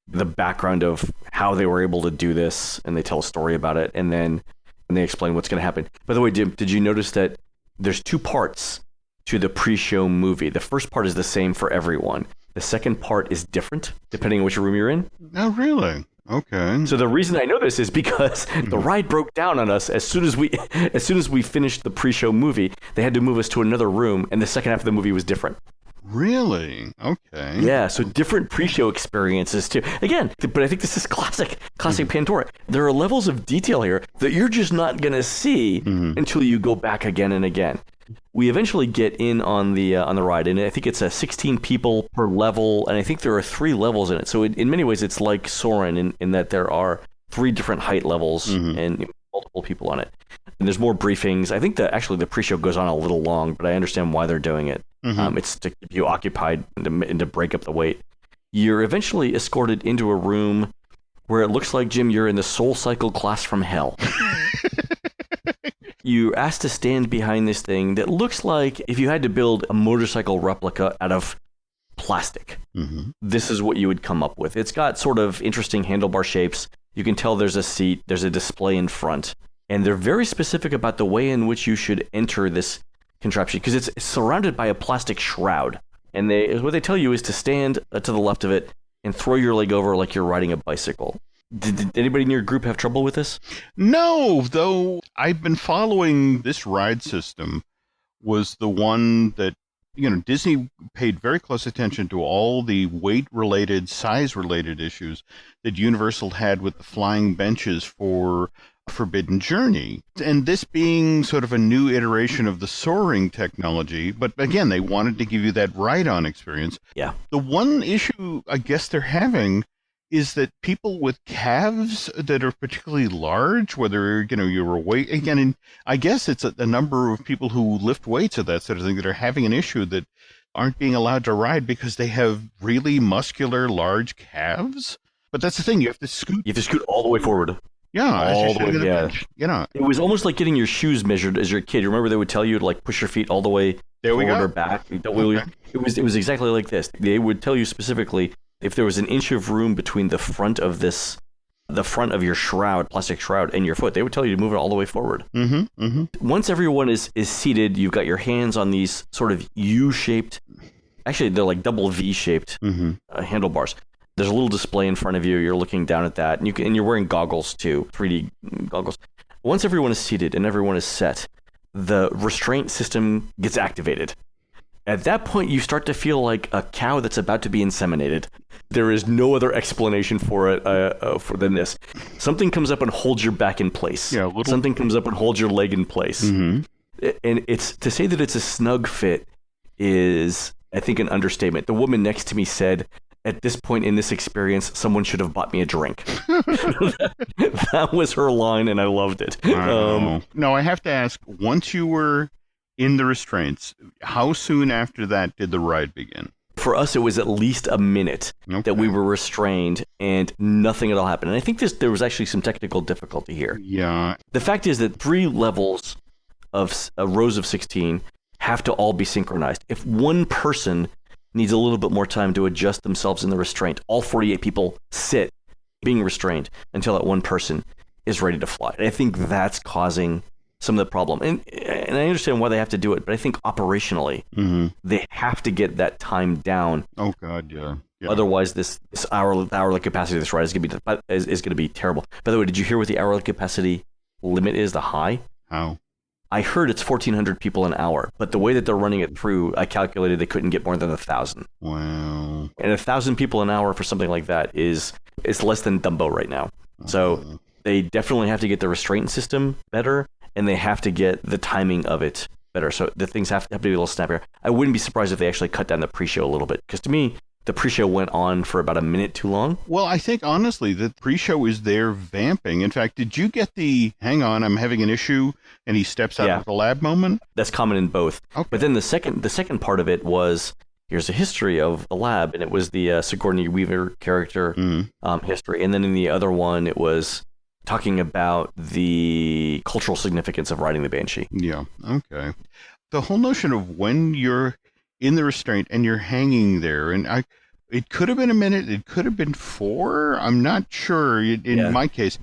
the background of how they were able to do this, and they tell a story about it, and then they explain what's going to happen. By the way, did you notice that there's 2 parts to the pre-show movie? The first part is the same for everyone. The second part is different depending on which room you're in. Oh, really? Okay. So the reason I know this is because the ride broke down on us as soon as we finished the pre-show movie. They had to move us to another room, and the second half of the movie was different. Really? Okay. Yeah, so different pre-show experiences too. Again, but I think this is classic Pandora. There are levels of detail here that you're just not going to see until you go back again and again. We eventually get in on the ride, and I think it's 16 people per level, and I think there are 3 levels in it. So in many ways, it's like Soarin' in that there are 3 different height levels and multiple people on it. And there's more briefings. I think actually the pre-show goes on a little long, but I understand why they're doing it. It's to keep you occupied and to break up the wait. You're eventually escorted into a room where it looks like, Jim, you're in the Soul Cycle class from hell. You're asked to stand behind this thing that looks like if you had to build a motorcycle replica out of plastic. Mm-hmm. This is what you would come up with. It's got sort of interesting handlebar shapes. You can tell there's a seat, there's a display in front, and they're very specific about the way in which you should enter this contraption because it's surrounded by a plastic shroud. And what they tell you is to stand to the left of it and throw your leg over like you're riding a bicycle. Did anybody in your group have trouble with this? No, though I've been following this ride system was the one that, Disney paid very close attention to all the weight-related, size-related issues that Universal had with the flying benches for Forbidden Journey. And this being sort of a new iteration of the soaring technology, but again, they wanted to give you that ride-on experience. Yeah. The one issue I guess they're having is that people with calves that are particularly large, whether, you're weight, again, and I guess it's a number of people who lift weights or that sort of thing that are having an issue that aren't being allowed to ride because they have really muscular, large calves. But that's the thing, you have to scoot. You have to scoot all the way forward. Yeah, all the way, yeah. Bench, It was almost like getting your shoes measured as your kid. You remember they would tell you to push your feet all the way forward or back? Okay. It was exactly like this. They would tell you specifically if there was an inch of room between the front of your shroud, plastic shroud, and your foot, they would tell you to move it all the way forward. Mm-hmm, mm-hmm. Once everyone is seated, you've got your hands on these sort of U-shaped, actually they're like double V-shaped handlebars. There's a little display in front of you. You're looking down at that, and you're wearing goggles too, 3D goggles. Once everyone is seated and everyone is set, the restraint system gets activated. At that point, you start to feel like a cow that's about to be inseminated. There is no other explanation for it than this. Something comes up and holds your back in place. Yeah, Something comes up and holds your leg in place. Mm-hmm. And it's to say that it's a snug fit is, I think, an understatement. The woman next to me said, at this point in this experience, someone should have bought me a drink. That was her line, and I loved it. No, I have to ask, once you were in the restraints, how soon after that did the ride begin? For us, it was at least a minute that we were restrained, and nothing at all happened. And I think there was actually some technical difficulty here. Yeah. The fact is that 3 levels of rows of 16 have to all be synchronized. If one person needs a little bit more time to adjust themselves in the restraint, all 48 people sit being restrained until that one person is ready to fly. And I think that's causing some of the problem. And I understand why they have to do it, but I think operationally, they have to get that time down. Oh, God, yeah. Otherwise, this hourly capacity of this ride is going to be terrible. By the way, did you hear what the hourly capacity limit is, the high? How? I heard it's 1,400 people an hour, but the way that they're running it through, I calculated they couldn't get more than 1,000. Wow. And 1,000 people an hour for something like that is less than Dumbo right now. So they definitely have to get the restraint system better, and they have to get the timing of it better. So the things have to be a little snappier. I wouldn't be surprised if they actually cut down the pre-show a little bit, because to me, the pre-show went on for about a minute too long. Well, I think, honestly, the pre-show is there vamping. In fact, did you get the, hang on, I'm having an issue, and he steps out of the lab moment? That's common in both. Okay. But then the second part of it was, here's a history of the lab, and it was the Sigourney Weaver character history. And then in the other one, it was talking about the cultural significance of riding the Banshee. Yeah, okay. The whole notion of when you're in the restraint and you're hanging there, and it could have been a minute, it could have been 4, I'm not sure. In my case,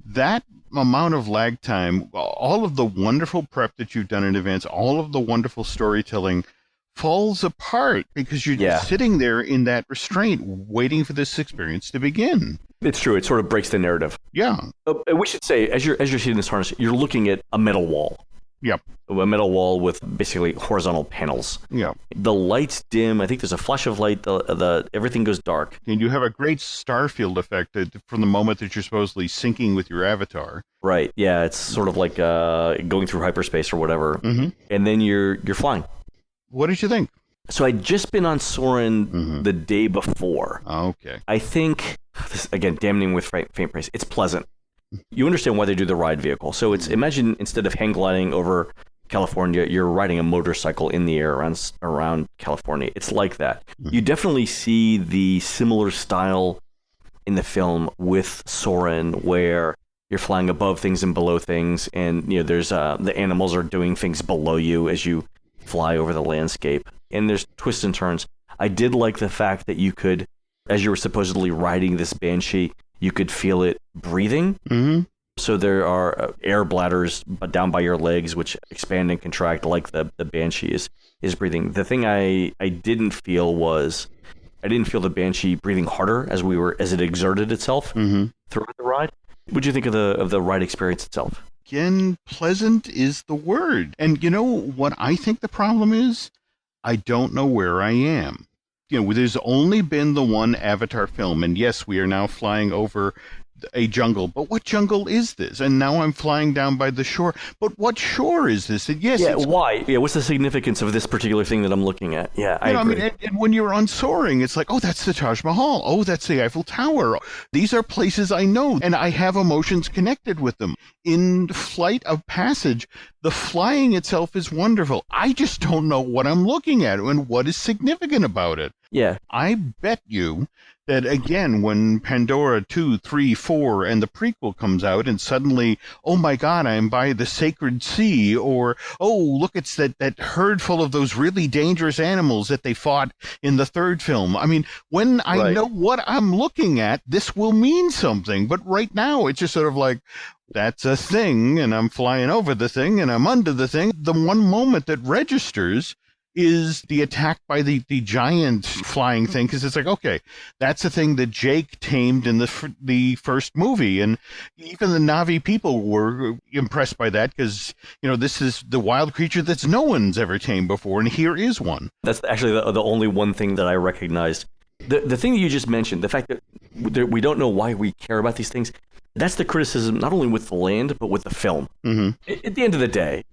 that amount of lag time, all of the wonderful prep that you've done in advance, all of the wonderful storytelling falls apart because you're just sitting there in that restraint waiting for this experience to begin. It's true. It sort of breaks the narrative. Yeah. We should say, as you're sitting in this harness, you're looking at a metal wall. Yep. A metal wall with basically horizontal panels. Yeah. The lights dim. I think there's a flash of light. Everything goes dark. And you have a great Starfield effect from the moment that you're supposedly syncing with your avatar. Right. Yeah. It's sort of like going through hyperspace or whatever. Mm-hmm. And then you're flying. What did you think? So I'd just been on Soarin' the day before. Oh, okay. I think, again, damning with faint praise, it's pleasant. You understand why they do the ride vehicle. So it's, imagine instead of hang gliding over California, you're riding a motorcycle in the air around California. It's like that. You definitely see the similar style in the film with Soren where you're flying above things and below things, and there's the animals are doing things below you as you fly over the landscape, and there's twists and turns. I did like the fact that you could, as you were supposedly riding this banshee, you could feel it breathing. Mm-hmm. So there are air bladders down by your legs, which expand and contract like the banshee is breathing. The thing I didn't feel was, I didn't feel the banshee breathing harder as it exerted itself throughout the ride. What do you think of the ride experience itself? Again, pleasant is the word. And you know what I think the problem is? I don't know where I am. There's only been the one Avatar film, and yes, we are now flying over a jungle, but what jungle is this? And now I'm flying down by the shore, but what shore is this? And yes, why? Yeah, what's the significance of this particular thing that I'm looking at? Yeah, I agree. And when you're on soaring, it's like, oh, that's the Taj Mahal. Oh, that's the Eiffel Tower. These are places I know, and I have emotions connected with them. In Flight of Passage, the flying itself is wonderful. I just don't know what I'm looking at and what is significant about it. Yeah. I bet you that, again, when Pandora 2, 3, 4, and the prequel comes out, and suddenly, oh my God, I'm by the sacred sea, or, oh, look, it's that herd full of those really dangerous animals that they fought in the third film. I mean, when I know what I'm looking at, this will mean something. But right now, it's just sort of like, that's a thing, and I'm flying over the thing, and I'm under the thing. The one moment that registers is the attack by the giant flying thing, because it's like, okay, that's the thing that Jake tamed in the first movie, and even the Na'vi people were impressed by that, because this is the wild creature that no one's ever tamed before, and here is one. That's actually the only one thing that I recognized. The thing that you just mentioned, the fact that we don't know why we care about these things, that's the criticism not only with the land but with the film. At the end of the day,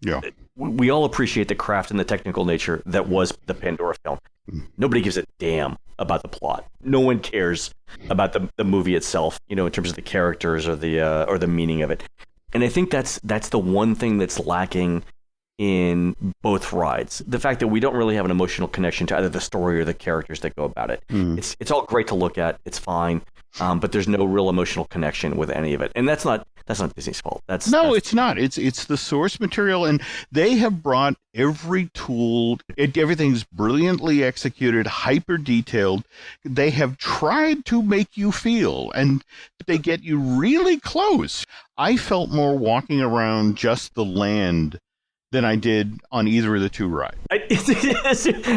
we all appreciate the craft and the technical nature that was the Pandora film. Nobody gives a damn about the plot. No one cares about the movie itself, in terms of the characters or the meaning of it. And I think that's the one thing that's lacking in both rides. The fact that we don't really have an emotional connection to either the story or the characters that go about it. It's all great to look at. It's fine. But there's no real emotional connection with any of it. And that's not Disney's fault. It's not. It's the source material, and they have brought every tool. Everything's brilliantly executed, hyper detailed. They have tried to make you feel, and they get you really close. I felt more walking around just the land than I did on either of the two rides.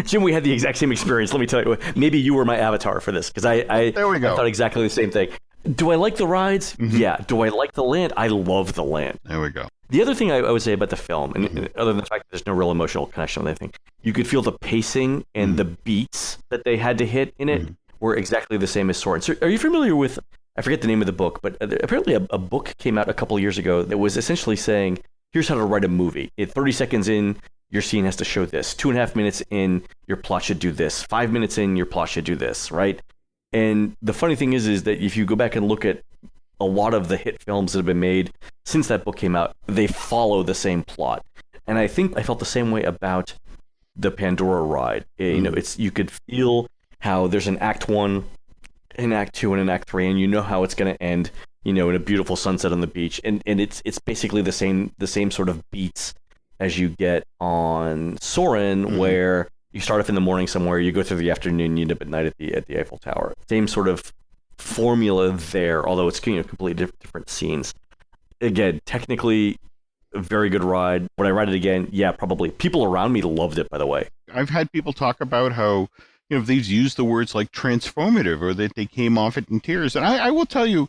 Jim, we had the exact same experience. Let me tell you, maybe you were my avatar for this, because there we go. I thought exactly the same thing. Do I like the rides? Yeah. Do I like the land? I love the land. There we go. The other thing I would say about the film, and other than the fact that there's no real emotional connection with anything, you could feel the pacing and the beats that they had to hit in it were exactly the same as Soarin'. So are you familiar with, I forget the name of the book, but apparently a book came out a couple of years ago that was essentially saying, here's how to write a movie. 30 seconds in, your scene has to show this. 2.5 minutes in, your plot should do this. 5 minutes in, your plot should do this, right? And the funny thing is that if you go back and look at a lot of the hit films that have been made since that book came out, they follow the same plot. And I think I felt the same way about the Pandora ride. You could feel how there's an Act 1, an Act 2, and an Act 3, and you know how it's going to end, in a beautiful sunset on the beach. And it's basically the same sort of beats as you get on Soarin', where you start off in the morning somewhere, you go through the afternoon, you end up at night at the Eiffel Tower. Same sort of formula there, although it's completely different scenes. Again, technically, a very good ride. Would I ride it again? Yeah, probably. People around me loved it, by the way. I've had people talk about how they've used the words like transformative, or that they came off it in tears. And I will tell you,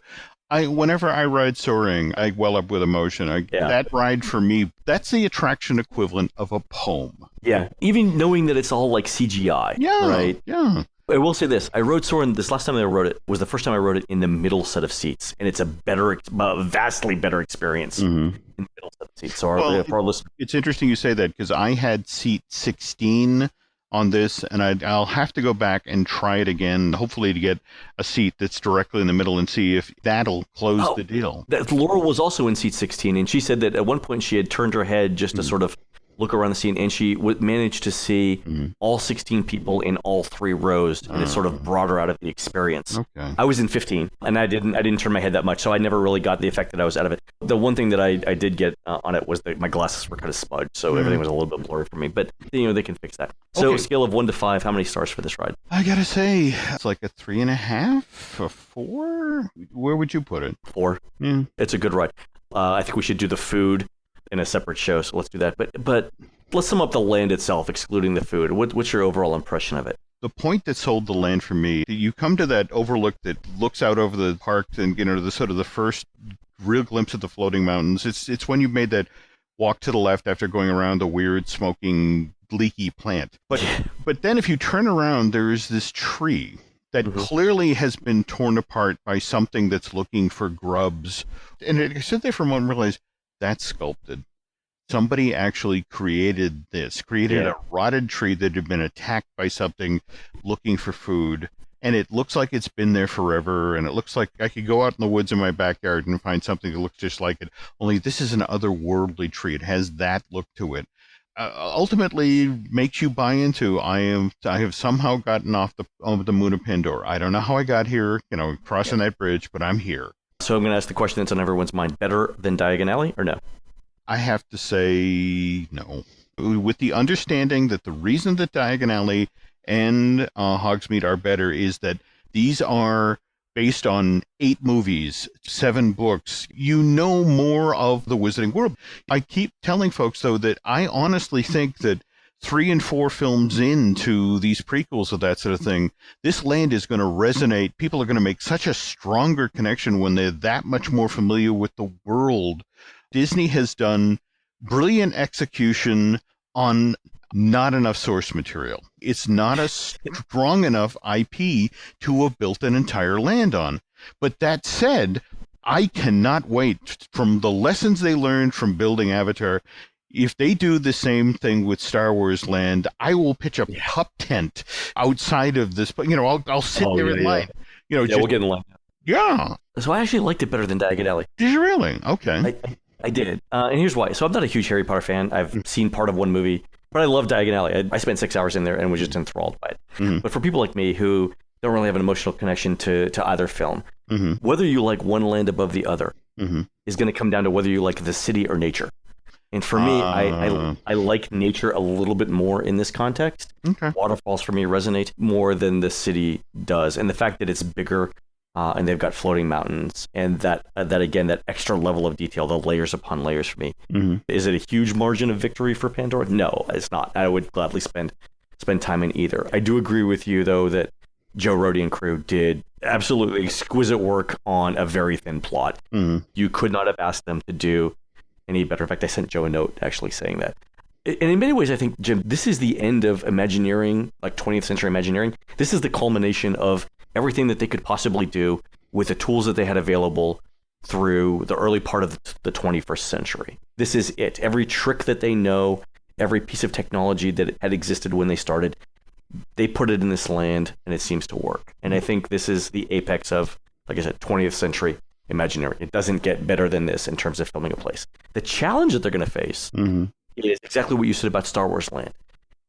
whenever I ride Soaring, I well up with emotion. That ride for me, that's the attraction equivalent of a poem. Yeah, even knowing that it's all like CGI. Yeah, right. Yeah. I will say this: I rode Soarin'. This last time I rode it was the first time I rode it in the middle set of seats, and it's a vastly better experience in the middle set of seats. So our listeners, it's interesting you say that, because I had seat 16 on this, and I'll have to go back and try it again, hopefully to get a seat that's directly in the middle and see if that'll close the deal. Laura was also in seat 16, and she said that at one point she had turned her head just to sort of look around the scene, and she managed to see all 16 people in all 3 rows, and it sort of brought her out of the experience. Okay. I was in 15, and I didn't turn my head that much, so I never really got the effect that I was out of it. The one thing that I did get on it was that my glasses were kind of smudged, so everything was a little bit blurry for me. But they can fix that. So, scale of 1 to 5, how many stars for this ride? I gotta say, it's like a 3.5, a 4. Where would you put it? 4. Yeah. It's a good ride. I think we should do the food in a separate show, so let's do that. But let's sum up the land itself, excluding the food. What's your overall impression of it? The point that sold the land for me, you come to that overlook that looks out over the park, and the sort of the first real glimpse of the floating mountains. It's when you made that walk to the left after going around the weird smoking leaky plant. But then if you turn around, there is this tree that clearly has been torn apart by something that's looking for grubs. And I sit there for a moment and realized, that's sculpted. Somebody actually created a rotted tree that had been attacked by something looking for food. And it looks like it's been there forever. And it looks like I could go out in the woods in my backyard and find something that looks just like it. Only this is an otherworldly tree. It has that look to it. Ultimately makes you buy into, I have somehow gotten off the moon of Pandora. I don't know how I got here, crossing that bridge, but I'm here. So I'm going to ask the question that's on everyone's mind. Better than Diagon Alley or no? I have to say no. With the understanding that the reason that Diagon Alley and Hogsmeade are better is that these are based on 8 movies, 7 books. You know more of the Wizarding World. I keep telling folks, though, that I honestly think that 3 and 4 films into these prequels of that sort of thing, this land is going to resonate. People are going to make such a stronger connection when they're that much more familiar with the world. Disney has done brilliant execution on not enough source material. It's not a strong enough IP to have built an entire land on. But that said, I cannot wait from the lessons they learned from building Avatar. If they do the same thing with Star Wars Land, I will pitch a pup tent outside of this. But I'll sit there in line. We'll get in line. Yeah. So I actually liked it better than Diagon Alley. Did you really? Okay. I did. And here's why. So I'm not a huge Harry Potter fan. I've seen part of one movie, but I love Diagon Alley. I spent 6 hours in there and was just enthralled by it. But for people like me who don't really have an emotional connection to either film, whether you like one land above the other is going to come down to whether you like the city or nature. And for me, I like nature a little bit more in this context. Okay. Waterfalls for me resonate more than the city does. And the fact that it's bigger and they've got floating mountains and that again, that extra level of detail, the layers upon layers for me. Is it a huge margin of victory for Pandora? No, it's not. I would gladly spend time in either. I do agree with you, though, that Joe Rohde and crew did absolutely exquisite work on a very thin plot. You could not have asked them to do any better. In fact, I sent Joe a note actually saying that. And in many ways, I think, Jim, this is the end of Imagineering, like 20th century Imagineering. This is the culmination of everything that they could possibly do with the tools that they had available through the early part of the 21st century. This is it. Every trick that they know, every piece of technology that had existed when they started, they put it in this land, and it seems to work. And I think this is the apex of, like I said, 20th century Imagineering. It doesn't get better than this in terms of filming a place. The challenge that they're going to face is exactly what you said about Star Wars Land.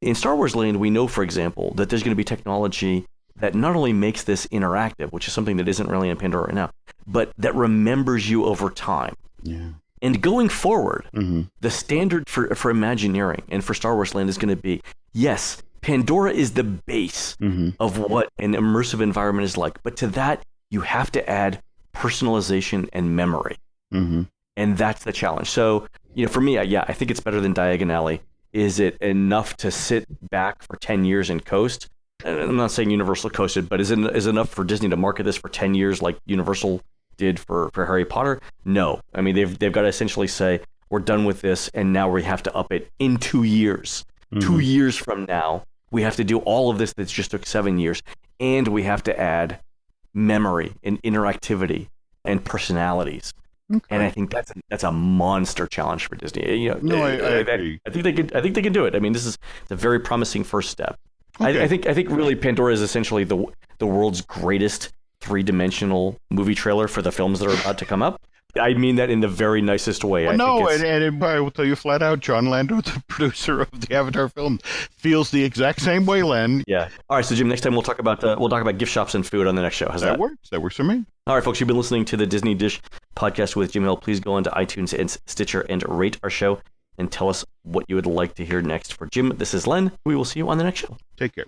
In Star Wars Land, we know, for example, that there's going to be technology that not only makes this interactive, which is something that isn't really in Pandora right now, but that remembers you over time. Yeah. And going forward, the standard for Imagineering and for Star Wars Land is going to be, yes, Pandora is the base of what an immersive environment is like. But to that, you have to add personalization and memory. And that's the challenge. So, for me, I think it's better than Diagon Alley. Is it enough to sit back for 10 years and coast? And I'm not saying Universal coasted, but is enough for Disney to market this for 10 years like Universal did for Harry Potter? No. I mean, they've got to essentially say, we're done with this, and now we have to up it in 2 years. 2 years from now, we have to do all of this that just took 7 years, and we have to add memory and interactivity and personalities. And I think that's a monster challenge for Disney. No, I agree. I think they can do it. I mean, it's a very promising first step. Okay. I think really Pandora is essentially the world's greatest 3-dimensional movie trailer for the films that are about to come up. I mean that in the very nicest way. Well, I no, think it's- and I will tell you flat out, John Lando, the producer of the Avatar film, feels the exact same way, Len. yeah. All right, so Jim, next time we'll talk about gift shops and food on the next show. How's that? That works for me. All right, folks, you've been listening to the Disney Dish podcast with Jim Hill. Please go onto iTunes and Stitcher and rate our show and tell us what you would like to hear next. For Jim, this is Len. We will see you on the next show. Take care.